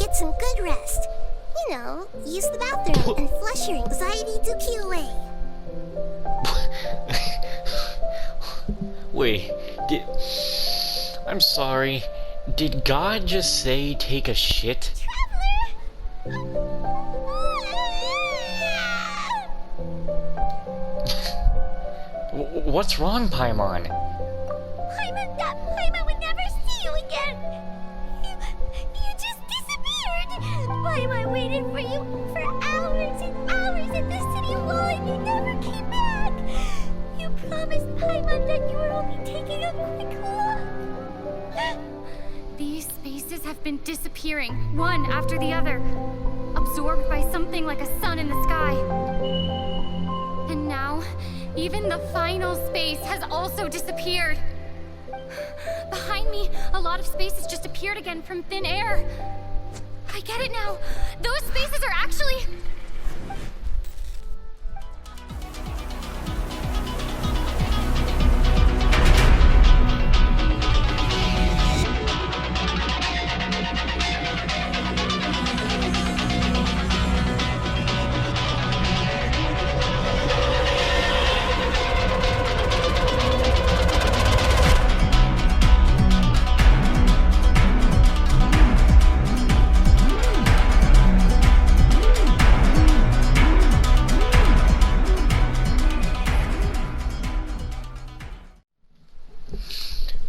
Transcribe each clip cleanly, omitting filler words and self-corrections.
get some good rest. You know, use the bathroom and flush your anxiety dookie away. Wait, I'm sorry. Did God just say take a shit? Traveler! What's wrong, Paimon? Paimon would never see you again. You just disappeared. Paimon waited for you for hours and hours at the city wall and you never came back. You promised Paimon that you were only taking a quick look. These spaces have been disappearing, one after the other, absorbed by something like a sun in the sky. And now, even the final space has also disappeared. Behind me, a lot of spaces just appeared again from thin air. I get it now. Those spaces are actually...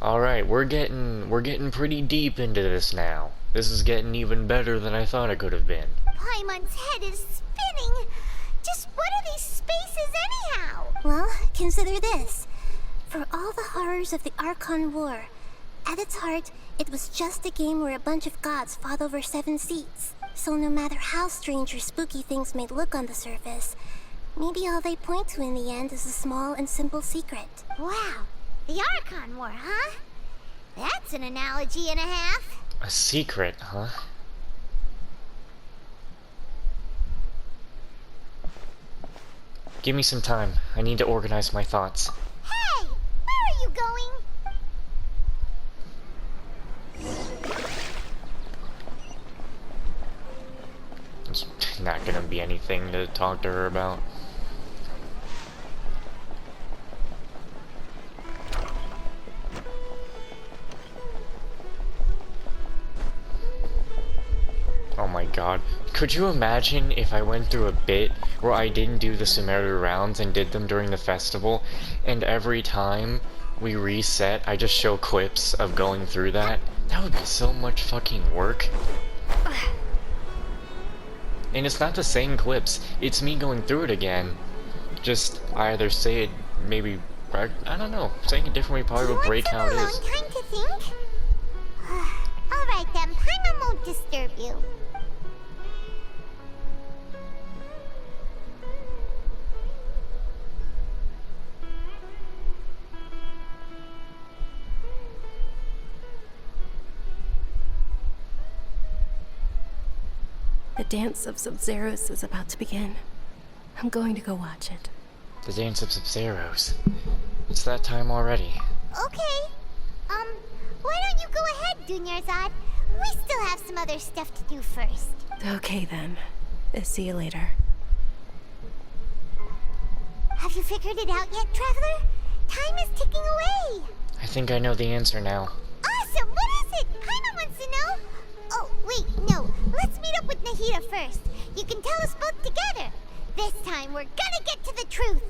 Alright, we're getting pretty deep into this now. This is getting even better than I thought it could have been. Paimon's head is spinning. Just what are these spaces anyhow? Well, consider this. For all the horrors of the Archon War, at its heart, it was just a game where a bunch of gods fought over 7 seats. So no matter how strange or spooky things may look on the surface, maybe all they point to in the end is a small and simple secret. Wow, the Archon War, huh? That's an analogy and a half. A secret, huh? Give me some time. I need to organize my thoughts. Hey! Where are you going? It's not gonna be anything to talk to her about. Oh my god. Could you imagine if I went through a bit where I didn't do the Sumeru rounds and did them during the festival, and every time we reset, I just show clips of going through that? That would be so much fucking work. And it's not the same clips, it's me going through it again. Just, I either say it, maybe, I don't know, saying it differently probably would break how it is. Time to think? Alright then, Paimon won't disturb you. The dance of Sub-Zeros is about to begin. I'm going to go watch it. The dance of Sub-Zeros. It's that time already. Okay. Why don't you go ahead, Dunyarzad? We still have some other stuff to do first. Okay then. See you later. Have you figured it out yet, Traveler? Time is ticking away. I think I know the answer now. Awesome! What is it? Paimon wants to know. Oh, wait, no. Let's meet up with Nahida first. You can tell us both together. This time, we're gonna get to the truth.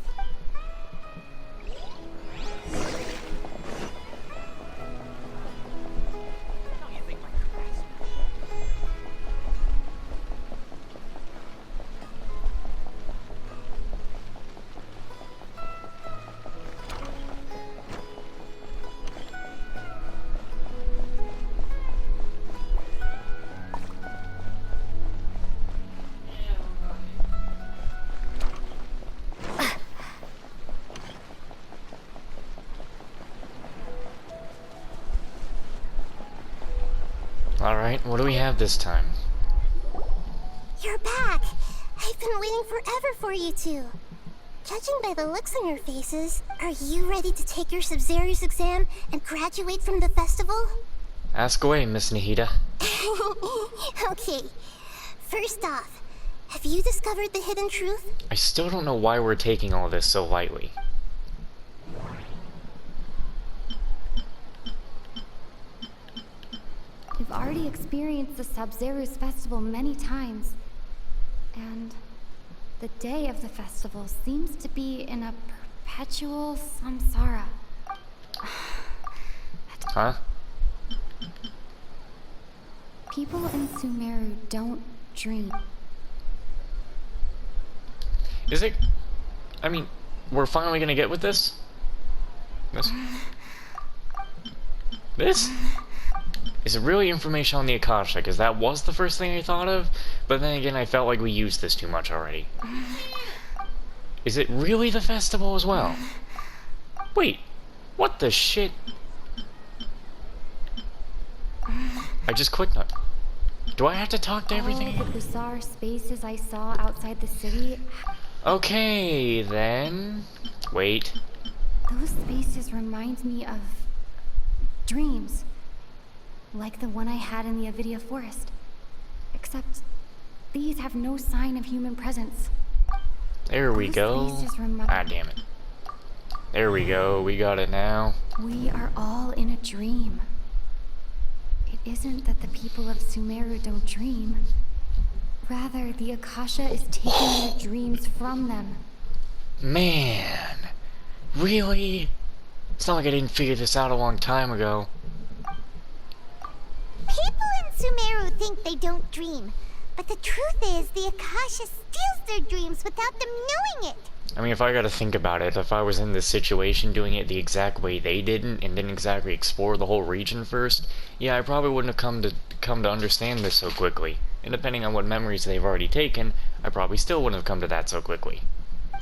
Alright, what do we have this time? You're back. I've been waiting forever for you two. Judging by the looks on your faces, are you ready to take your Sub-Zeros exam and graduate from the festival? Ask away, Miss Nahida. Okay, first off, have you discovered the hidden truth? I still don't know why we're taking all this so lightly. We've already experienced the Sub-Zero's festival many times. And the day of the festival seems to be in a perpetual samsara. Huh? People in Sumeru don't dream. Is it... I mean, we're finally gonna get with this? This? Is it really information on the Akasha? Because that was the first thing I thought of, but then again I felt like we used this too much already. Is it really the festival as well? Wait, what the shit? I just clicked on... Do I have to talk to everything? All the bizarre spaces I saw outside the city, Okay, then... Wait. those spaces remind me of dreams. Like the one I had in the Avidia forest. Except these have no sign of human presence. There we Those go. spaces remind- Ah, damn it. There we go, we got it now. We are all in a dream. It isn't that the people of Sumeru don't dream. Rather, the Akasha is taking their dreams from them. Man. Really? It's not like I didn't figure this out a long time ago. People in Sumeru think they don't dream, but the truth is the Akasha steals their dreams without them knowing it. I mean, if I gotta think about it, if I was in this situation doing it the exact way they didn't, and didn't exactly explore the whole region first, yeah, I probably wouldn't have come to understand this so quickly. And depending on what memories they've already taken, I probably still wouldn't have come to that so quickly.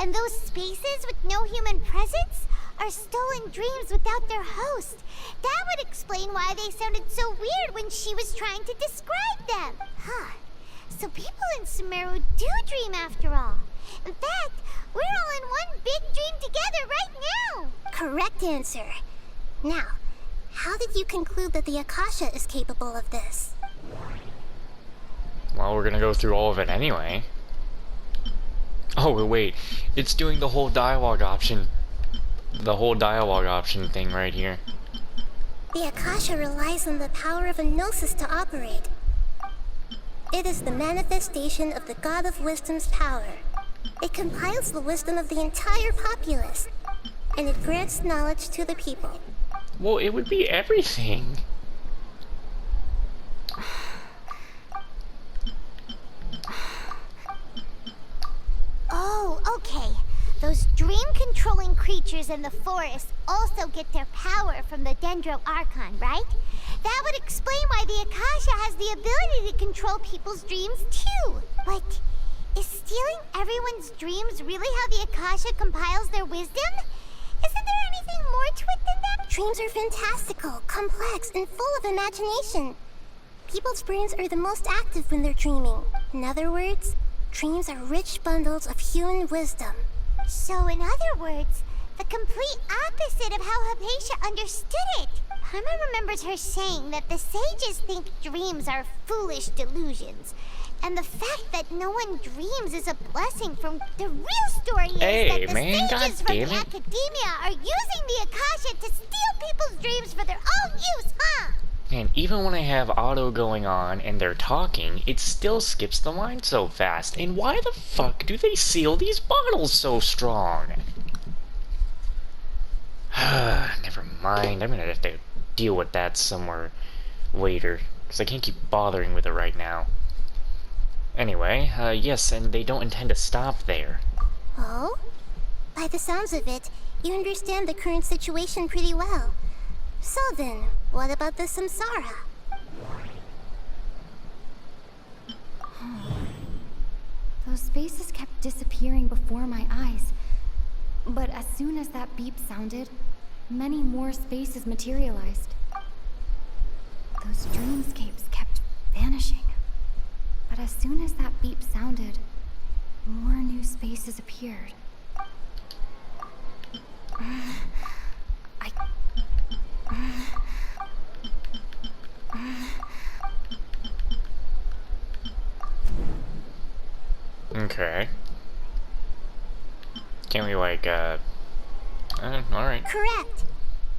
And those spaces with no human presence are stolen dreams without their host. That would explain why they sounded so weird when she was trying to describe them. Huh. So people in Sumeru do dream after all. In fact, we're all in one big dream together right now. Correct answer. Now, how did you conclude that the Akasha is capable of this? Well, we're gonna go through all of it anyway. Oh, wait. It's doing the whole dialogue option. The whole dialogue option thing right here. The Akasha relies on the power of a gnosis to operate. It is the manifestation of the God of Wisdom's power. It compiles the wisdom of the entire populace, and it grants knowledge to the people. Well, it would be everything. Oh, okay. Those dream-controlling creatures in the forest also get their power from the Dendro Archon, right? That would explain why the Akasha has the ability to control people's dreams, too. But is stealing everyone's dreams really how the Akasha compiles their wisdom? Isn't there anything more to it than that? Dreams are fantastical, complex, and full of imagination. People's brains are the most active when they're dreaming. In other words, dreams are rich bundles of human wisdom. So, in other words, the complete opposite of how Hypatia understood it. Parma remembers her saying that the sages think dreams are foolish delusions. And the fact that no one dreams is a blessing from the real story is Hey, that the man, sages from the goddammit. academia are using the Akasha to steal people's dreams for their own use, huh? And even when I have auto going on and they're talking, it still skips the line so fast. And why the fuck do they seal these bottles so strong? Never mind, I'm gonna have to deal with that somewhere later, because I can't keep bothering with it right now. Anyway, yes, and they don't intend to stop there. Oh? By the sounds of it, you understand the current situation pretty well. So then, what about the samsara? Those spaces kept disappearing before my eyes. But as soon as that beep sounded, many more spaces materialized. Those dreamscapes kept vanishing. But as soon as that beep sounded, more new spaces appeared. Okay. Can we, like, alright. Correct.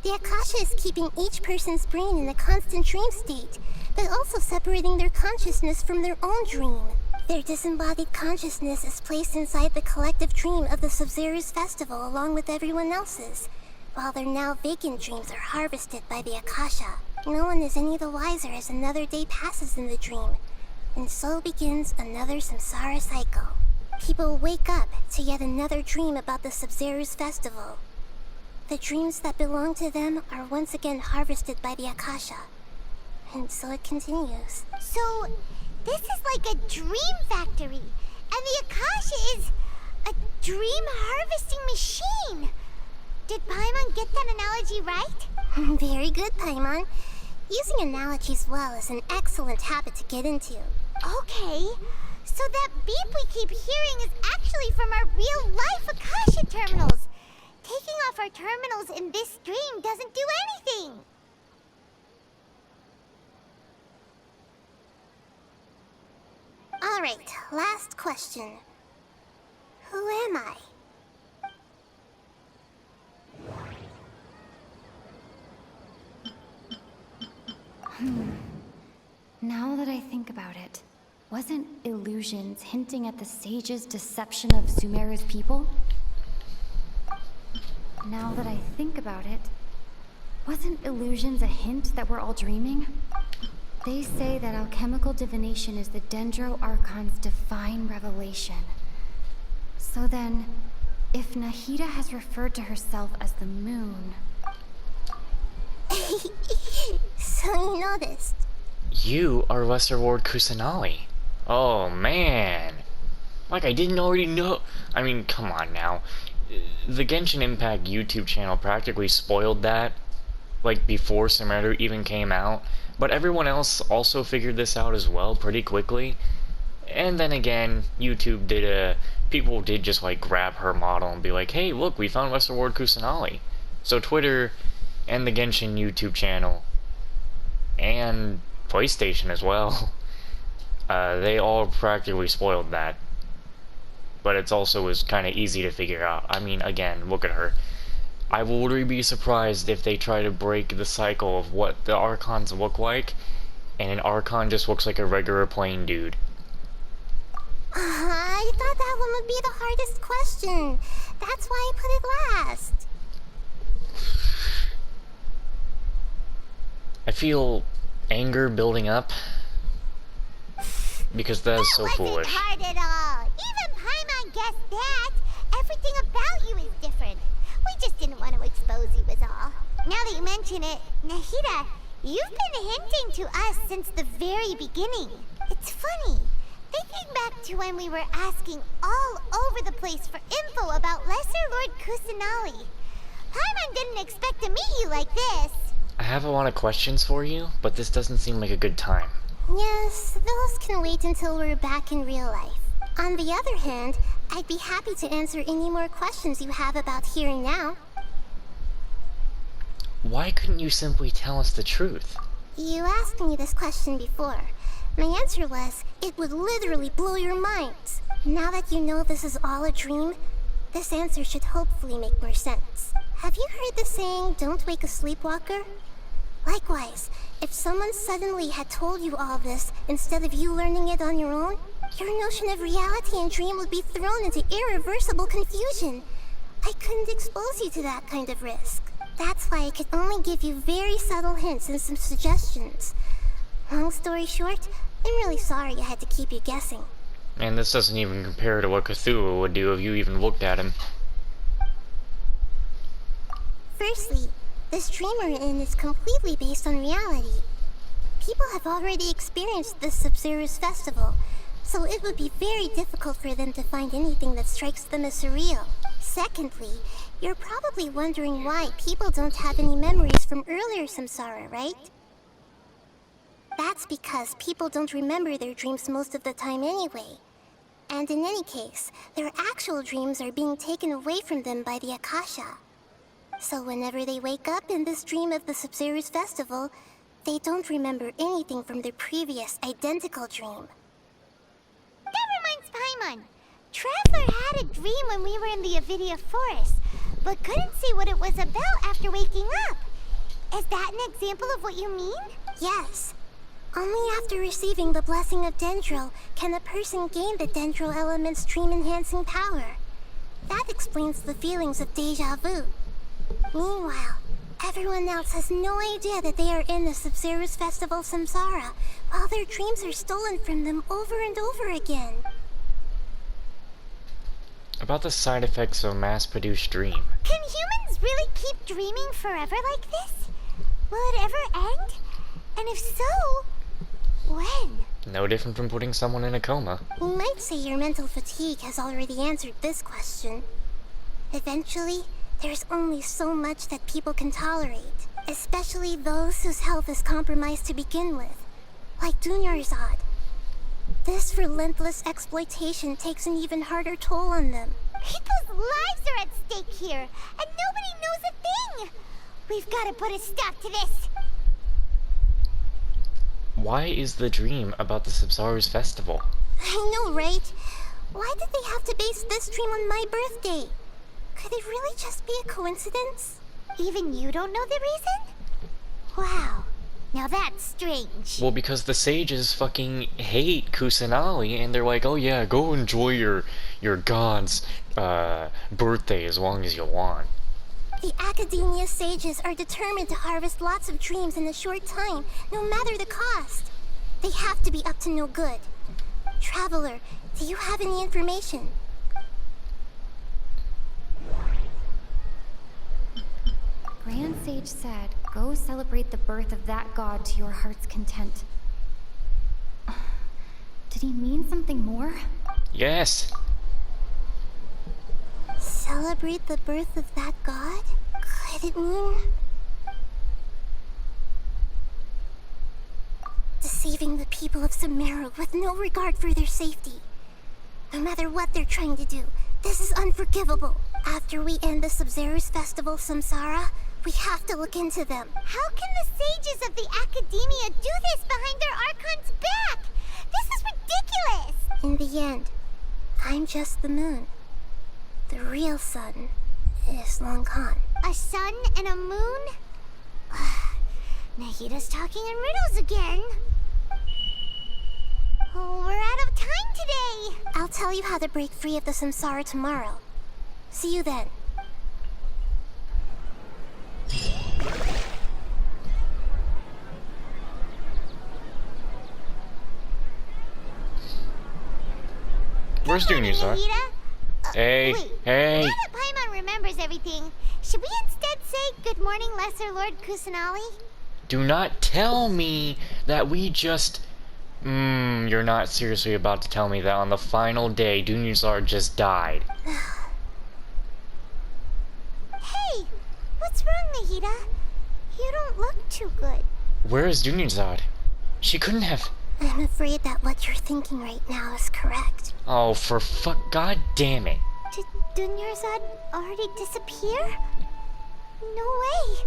The Akasha is keeping each person's brain in a constant dream state, but also separating their consciousness from their own dream. Their disembodied consciousness is placed inside the collective dream of the Sub-Zero's festival along with everyone else's, while their now vacant dreams are harvested by the Akasha. No one is any the wiser as another day passes in the dream, and so begins another samsara cycle. People wake up to yet another dream about the Sub-Zero's festival. The dreams that belong to them are once again harvested by the Akasha. And so it continues. So, this is like a dream factory, and the Akasha is a dream harvesting machine. Did Paimon get that analogy right? Very good, Paimon. Using analogies well is an excellent habit to get into. Okay, so that beep we keep hearing is actually from our real-life Akasha terminals. Taking off our terminals in this dream doesn't do anything. Alright, last question. Who am I? Now that I think about it, wasn't illusions hinting at the sage's deception of Sumeru's people? Now that I think about it, wasn't illusions a hint that we're all dreaming? They say that alchemical divination is the Dendro Archon's divine revelation. So then, if Nahida has referred to herself as the moon... So you noticed. You are Lesser Lord Kusanali. Oh, man. Like, I didn't already know. I mean, come on now. The Genshin Impact YouTube channel practically spoiled that, like, before Sumeru even came out. But everyone else also figured this out as well pretty quickly. And then again, YouTube did people did just, like, grab her model and be like, hey, look, we found Lesser Lord Kusanali. So Twitter and the Genshin YouTube channel, and PlayStation as well, they all practically spoiled that. But it's also was kind of easy to figure out. I mean, again, look at her. I will really be surprised if they try to break the cycle of what the Archons look like, and an Archon just looks like a regular plain dude. I thought that one would be the hardest question. That's why I put it last. I feel anger building up, because that is so foolish. Wasn't hard at all. Even Paimon guessed that. Everything about you is different. We just didn't want to expose you is all. Now that you mention it, Nahida, you've been hinting to us since the very beginning. It's funny. Thinking back to when we were asking all over the place for info about Lesser Lord Kusanali. Paimon didn't expect to meet you like this. I have a lot of questions for you, but this doesn't seem like a good time. Yes, those can wait until we're back in real life. On the other hand, I'd be happy to answer any more questions you have about here and now. Why couldn't you simply tell us the truth? You asked me this question before. My answer was, it would literally blow your minds. Now that you know this is all a dream, this answer should hopefully make more sense. Have you heard the saying, don't wake a sleepwalker? Likewise, if someone suddenly had told you all this instead of you learning it on your own, your notion of reality and dream would be thrown into irreversible confusion. I couldn't expose you to that kind of risk. That's why I could only give you very subtle hints and some suggestions. Long story short, I'm really sorry I had to keep you guessing. And this doesn't even compare to what Cthulhu would do if you even looked at him. Firstly, this dream we're in is completely based on reality. People have already experienced the Sub-Zero's festival, so it would be very difficult for them to find anything that strikes them as surreal. Secondly, you're probably wondering why people don't have any memories from earlier samsara, right? That's because people don't remember their dreams most of the time anyway. And in any case, their actual dreams are being taken away from them by the Akasha. So whenever they wake up in this dream of the Sub-Zero's festival, they don't remember anything from their previous identical dream. That reminds Paimon. Traveler had a dream when we were in the Avidia Forest, but couldn't see what it was about after waking up. Is that an example of what you mean? Yes. Only after receiving the blessing of Dendro can a person gain the Dendro element's dream-enhancing power. That explains the feelings of deja vu. Meanwhile, everyone else has no idea that they are in the Sub-Zero's Festival Samsara, while their dreams are stolen from them over and over again. About the side effects of a mass-produced dream. Can humans really keep dreaming forever like this? Will it ever end? And if so, when? No different from putting someone in a coma. You might say your mental fatigue has already answered this question. Eventually, there's only so much that people can tolerate, especially those whose health is compromised to begin with, like Dunyarzad. This relentless exploitation takes an even harder toll on them. People's lives are at stake here, and nobody knows a thing! We've got to put a stop to this! Why is the dream about the Sub-Zero's festival? I know, right? Why did they have to base this dream on my birthday? Could it really just be a coincidence? Even you don't know the reason? Wow. Now that's strange. Well, because the sages fucking hate Kusanali, and they're like, oh yeah, go enjoy your god's birthday as long as you want. The Academia sages are determined to harvest lots of dreams in a short time, no matter the cost. They have to be up to no good. Traveler, do you have any information? Grand Sage said, go celebrate the birth of that god to your heart's content. Did he mean something more? Yes. Celebrate the birth of that god? Could it mean... deceiving the people of Sumeru with no regard for their safety? No matter what they're trying to do, this is unforgivable. After we end the Sub-Zero's Festival Samsara, we have to look into them. How can the sages of the Academia do this behind their Archon's back? This is ridiculous! In the end, I'm just the moon. The real sun is long gone. A sun and a moon? Nahida's talking in riddles again. Oh, we're out of time today. I'll tell you how to break free of the samsara tomorrow. See you then. Where's Dunyarzad? Hey, wait, hey! Now that Paimon remembers everything, should we instead say good morning, Lesser Lord Kusanali? Do not tell me that we just... you're not seriously about to tell me that on the final day, Dunyarzad just died. Hey, what's wrong, Nahida? You don't look too good. Where is Dunyarzad? She couldn't have... I'm afraid that what you're thinking right now is correct. Oh, for fuck... God damn it. Did Dunyarzad already disappear? No way.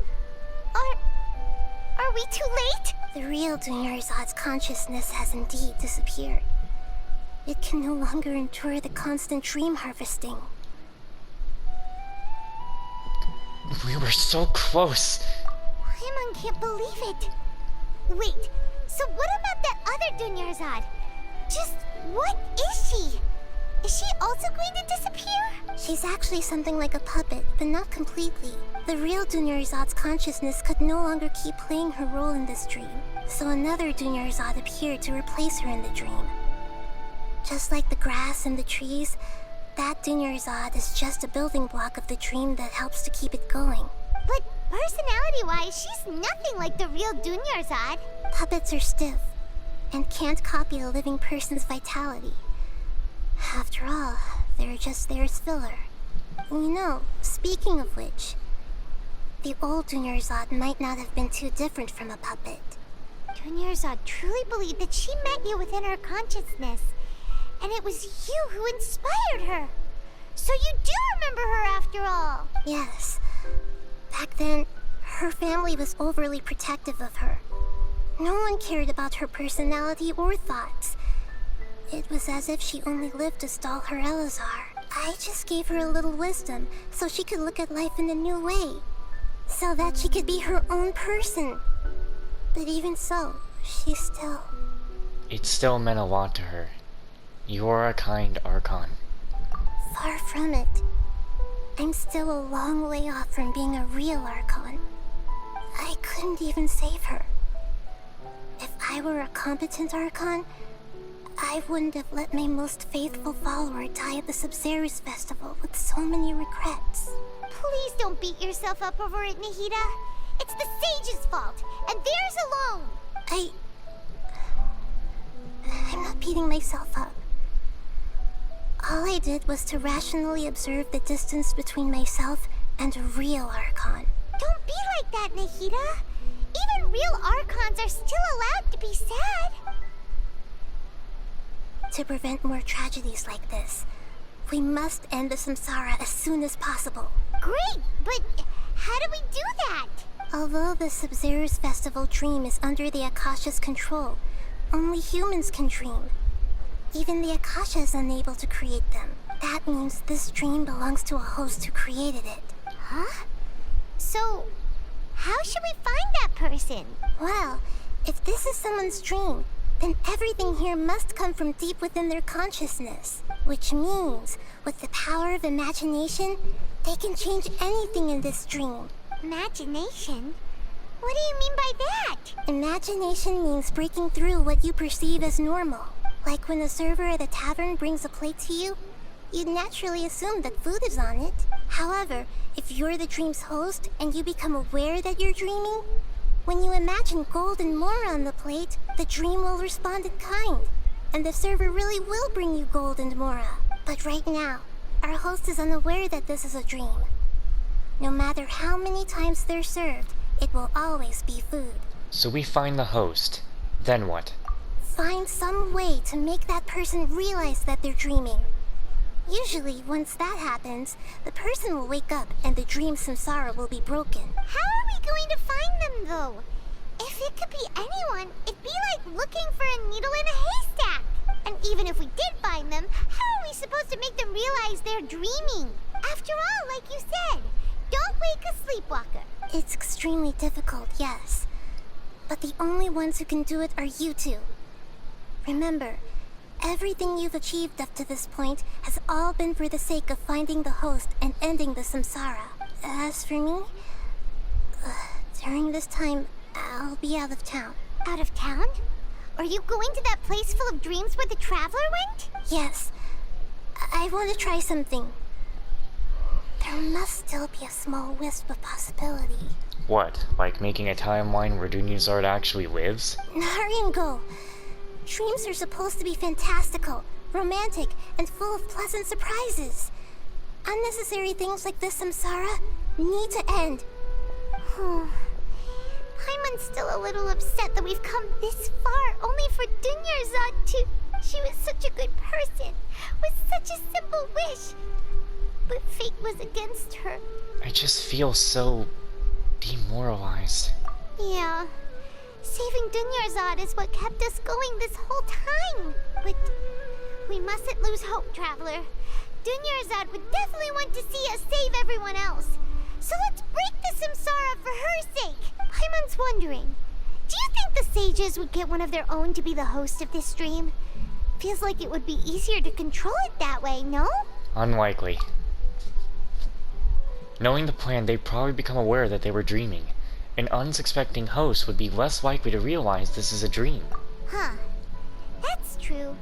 Are we too late? The real Dunyarzad's consciousness has indeed disappeared. It can no longer endure the constant dream harvesting. We were so close. Paimon can't believe it. Wait, so what about that other Dunyarzad? Just what is she? Is she also going to disappear? She's actually something like a puppet, but not completely. The real Dunyarzad's consciousness could no longer keep playing her role in this dream, so another Dunyarzad appeared to replace her in the dream. Just like the grass and the trees, that Dunyarzad is just a building block of the dream that helps to keep it going. But personality-wise, she's nothing like the real Dunyarzad. Puppets are stiff and can't copy a living person's vitality. After all, they're just there as filler. You know, speaking of which, the old Dunyarzad might not have been too different from a puppet. Dunyarzad truly believed that she met you within her consciousness, and it was you who inspired her. So you do remember her after all. Yes. Back then, her family was overly protective of her. No one cared about her personality or thoughts. It was as if she only lived to stall her Elazar. I just gave her a little wisdom so she could look at life in a new way. So that she could be her own person. But even so, she still... It still meant a lot to her. You are a kind Archon. Far from it. I'm still a long way off from being a real Archon. I couldn't even save her. If I were a competent Archon, I wouldn't have let my most faithful follower die at the Sub-Zerus Festival with so many regrets. Please don't beat yourself up over it, Nahida. It's the sage's fault, and theirs alone. I'm not beating myself up. All I did was to rationally observe the distance between myself and a real Archon. Don't be like that, Nahida. Even real Archons are still allowed to be sad. To prevent more tragedies like this, we must end the samsara as soon as possible. Great, but how do we do that? Although the Sub-Zerus Festival dream is under the Akasha's control, only humans can dream. Even the Akasha is unable to create them. That means this dream belongs to a host who created it. Huh? So, how should we find that person? Well, if this is someone's dream, then everything here must come from deep within their consciousness. Which means, with the power of imagination, they can change anything in this dream. Imagination? What do you mean by that? Imagination means breaking through what you perceive as normal. Like when a server at a tavern brings a plate to you, you'd naturally assume that food is on it. However, if you're the dream's host and you become aware that you're dreaming, when you imagine gold and more on the plate, the dream will respond in kind, and the server really will bring you gold and mora. But right now, our host is unaware that this is a dream. No matter how many times they're served, it will always be food. So we find the host. Then what? Find some way to make that person realize that they're dreaming. Usually, once that happens, the person will wake up and the dream samsara will be broken. How are we going to find them, though? If it could be anyone, it'd be like looking for a needle in a haystack. And even if we did find them, how are we supposed to make them realize they're dreaming? After all, like you said, don't wake a sleepwalker. It's extremely difficult, yes. But the only ones who can do it are you two. Remember, everything you've achieved up to this point has all been for the sake of finding the host and ending the samsara. As for me, during this time, I'll be out of town. Out of town? Are you going to that place full of dreams where the traveler went? Yes. I want to try something. There must still be a small wisp of possibility. What, like making a timeline where Dunyarzad actually lives? Hurry and go. Dreams are supposed to be fantastical, romantic, and full of pleasant surprises. Unnecessary things like this samsara need to end. Paimon's still a little upset that we've come this far only for Dunyarzad to... She was such a good person, with such a simple wish. But fate was against her. I just feel so... demoralized. Yeah. Saving Dunyarzad is what kept us going this whole time. But we mustn't lose hope, Traveler. Dunyarzad would definitely want to see us save everyone else. So let's break the samsara for her sake. Paimon's wondering, do you think the sages would get one of their own to be the host of this stream? Feels like it would be easier to control it that way, no? Unlikely. Knowing the plan, they'd probably become aware that they were dreaming. An unsuspecting host would be less likely to realize this is a dream. Huh. That's true.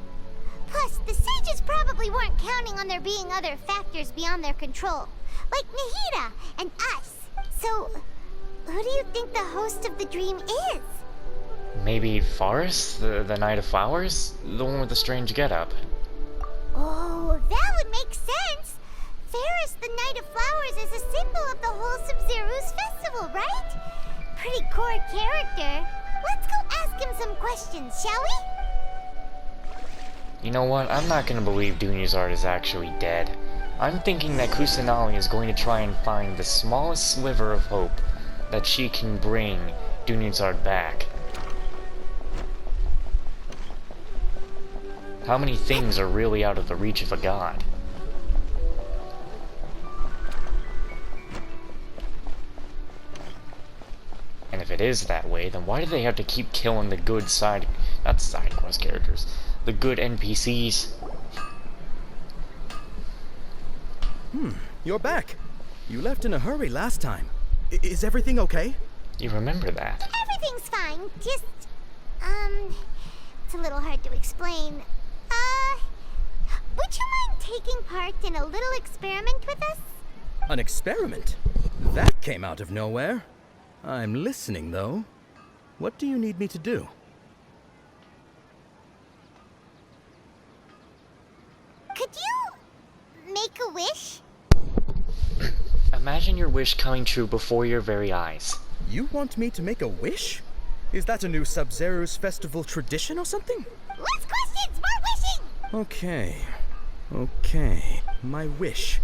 Plus, the sages probably weren't counting on there being other factors beyond their control, like Nahida and us. So, who do you think the host of the dream is? Maybe Forest, the Knight of Flowers? The one with the strange getup. Oh, that would make sense. Ferris, the Knight of Flowers, is a symbol of the whole Sub-Zerus festival, right? Pretty core character. Let's go ask him some questions, shall we? You know what? I'm not gonna believe Dunyarzad is actually dead. I'm thinking that Kusanali is going to try and find the smallest sliver of hope that she can bring Dunyarzad back. How many things are really out of the reach of a god? And if it is that way, then why do they have to keep killing the good not side quest characters, the good NPCs? You're back. You left in a hurry last time. Is everything okay? You remember that? Everything's fine. Just, it's a little hard to explain. Would you mind taking part in a little experiment with us? An experiment? That came out of nowhere. I'm listening, though. What do you need me to do? Could you make a wish? Imagine your wish coming true before your very eyes. You want me to make a wish? Is that a new Sub-Zero's festival tradition or something? Less questions, more wishing! Okay. My wish.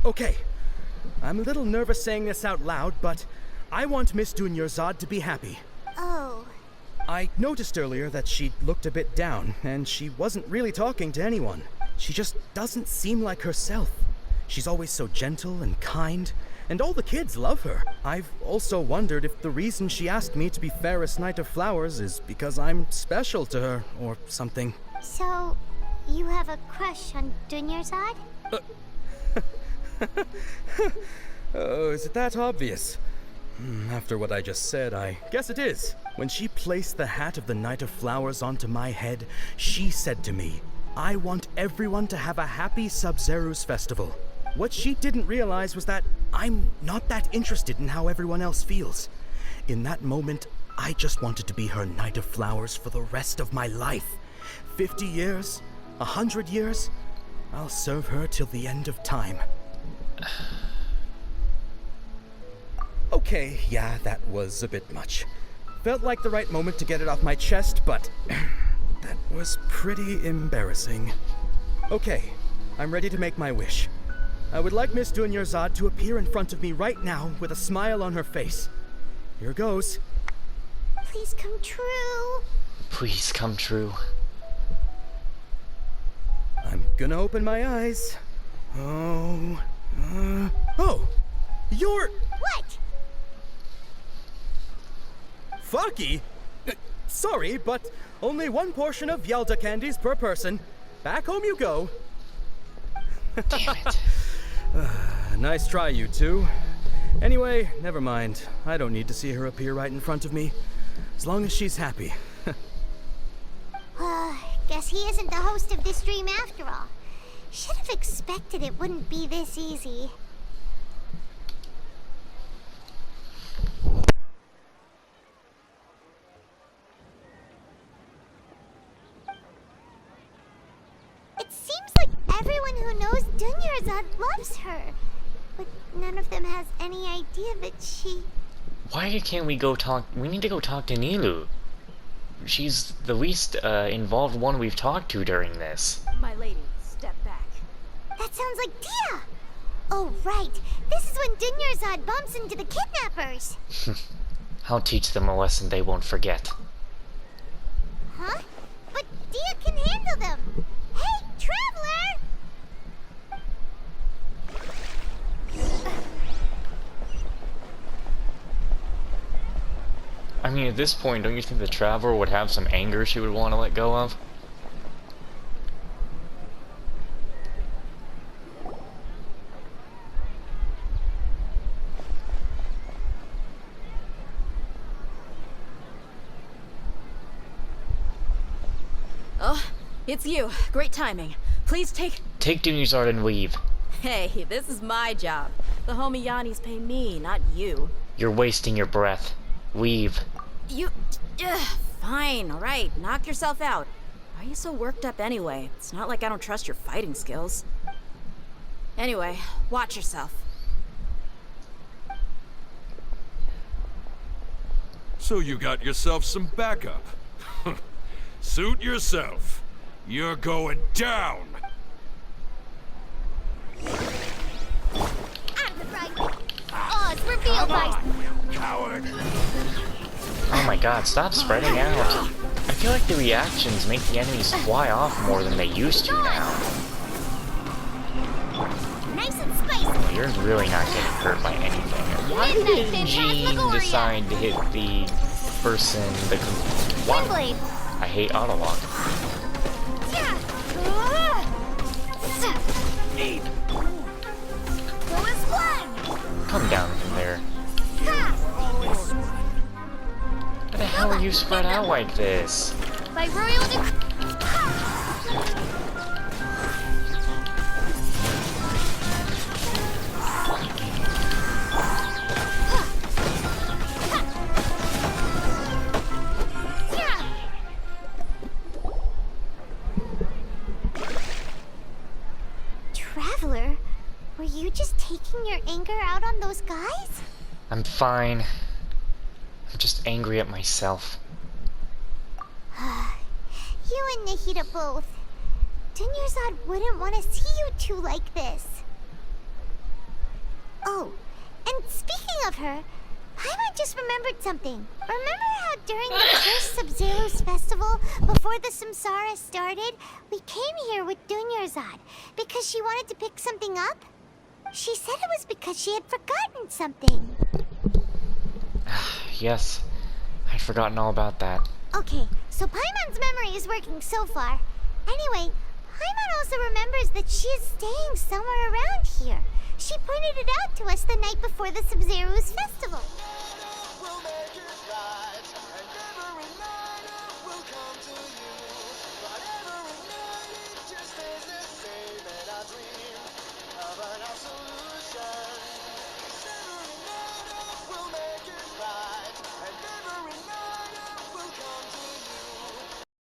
Okay. I'm a little nervous saying this out loud, but I want Miss Dunyarzad to be happy. Oh. I noticed earlier that she looked a bit down, and she wasn't really talking to anyone. She just doesn't seem like herself. She's always so gentle and kind, and all the kids love her. I've also wondered if the reason she asked me to be Fairest Knight of Flowers is because I'm special to her, or something. So, you have a crush on Dunyarzad? Oh, is it that obvious? After what I just said, I guess it is. When she placed the hat of the Knight of Flowers onto my head, she said to me, I want everyone to have a happy Sub-Zero's festival. What she didn't realize was that I'm not that interested in how everyone else feels. In that moment, I just wanted to be her Knight of Flowers for the rest of my life. 50 years, 100 years, I'll serve her till the end of time. Okay, yeah, that was a bit much. Felt like the right moment to get it off my chest, but that was pretty embarrassing. Okay, I'm ready to make my wish. I would like Miss Dunyarzad to appear in front of me right now with a smile on her face. Here goes. Please come true. Please come true. I'm gonna open my eyes. Oh, you're... What? Fucky? Sorry, but only one portion of Yalda candies per person. Back home you go. Damn it. Nice try, you two. Anyway, never mind. I don't need to see her appear right in front of me. As long as she's happy. Guess he isn't the host of this dream after all. Should have expected it wouldn't be this easy. It seems like everyone who knows Dunyarzad loves her. But none of them has any idea that she... Why can't we go talk? We need to go talk to Nilu. She's the least involved one we've talked to during this. My lady, step back. That sounds like Dia! Oh, right. This is when Dunyarzad bumps into the kidnappers. I'll teach them a lesson they won't forget. Huh? But Dia can handle them. Hey, Traveler! I mean, at this point, don't you think the Traveler would have some anger she would want to let go of? Oh, it's you. Great timing. Please take... Take Dunyarzad and leave. Hey, this is my job. The homie Yanni's pay me, not you. You're wasting your breath. Leave. You... fine, alright. Knock yourself out. Why are you so worked up anyway? It's not like I don't trust your fighting skills. Anyway, watch yourself. So you got yourself some backup. Suit yourself. You're going down. Out of the right. Oh, it's revealed by... Coward. Oh my god, stop spreading out. I feel like the reactions make the enemies fly off more than they used to now. Nice and spicy. Well, you're really not getting hurt by anything. Why did Jean decide to hit the person, what? Windblade. I hate autolock. Come down from there. Why the hell are you spread out like this? By royal Traveler, were you just taking your anger out on those guys? I'm fine. I'm just angry at myself. You and Nahida both. Dunyarzad wouldn't want to see you two like this. Oh, and speaking of her, Paimon just remembered something. Remember how during the first Sub-Zero's festival, before the Samsara started, we came here with Dunyarzad because she wanted to pick something up? She said it was because she had forgotten something. Yes, I'd forgotten all about that. Okay, so Paimon's memory is working so far. Anyway, Paimon also remembers that she is staying somewhere around here. She pointed it out to us the night before the Sub-Zero's festival.